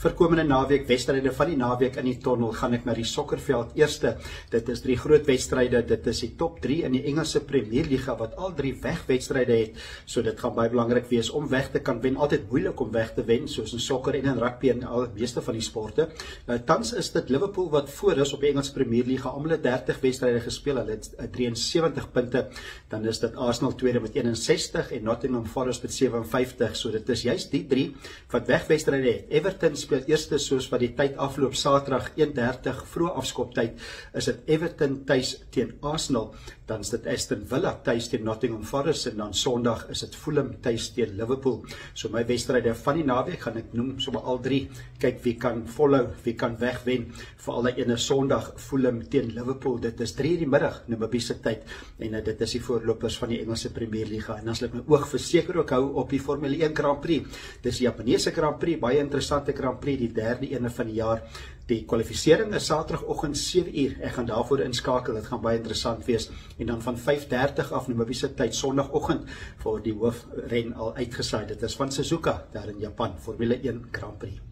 Vir komende naweek, wedstryde van die naweek in die tonnel, gaan ek na die sokkerveld eerste. Dit is 3 groot wedstryde, dit is die top 3 in die Engelse Premierliga, wat al 3 wegwedstryde het, so dit gaan baie belangrik wees om weg te kan wen, altyd moeilik om weg te wen, soos in sokker en in rugby en al meeste van die sporte. Tans is dit Liverpool wat voor is op die Engelse Premierliga, almal het 30 wedstryde gespeel, hulle het 73 punte, dan is dit Arsenal tweede met 61 en Nottingham Forest met 57, so dit is juist die 3 wat wegwedstryde het. Everton speel eerste soos wat die tyd afloop, Saterdag 1:30 vroeg afskoptyd, is dit Everton tuis teen Arsenal, dan is dit Aston Villa tuis teen Nottingham Forest en dan Sondag is dit Fulham tuis teen Liverpool. So my wedstryde van die naweek gaan ek noem sommer al 3, kyk wie kan volhou, wie kan wegwen, veral die ene Sondag Fulham teen Liverpool, dit is 3 in die middag Namibiese tyd en dit is die voorlopers van die Engelse Premierliga en as ek my oog verseker ook hou op die Formule 1 Grand Prix, dis die Japanese Grand Prix, baie interessante Grand Prix, die 3de ene van die jaar. Die kwalifisering is Saterdagoggend 7:00, ek gaan daarvoor inskakel, dit gaan baie interessant wees, en dan van 5:30 af Namibiese tyd, Sondagoggend, word die hoofren al uitgesaai, dit is van Suzuka, daar in Japan, Formule 1 Grand Prix.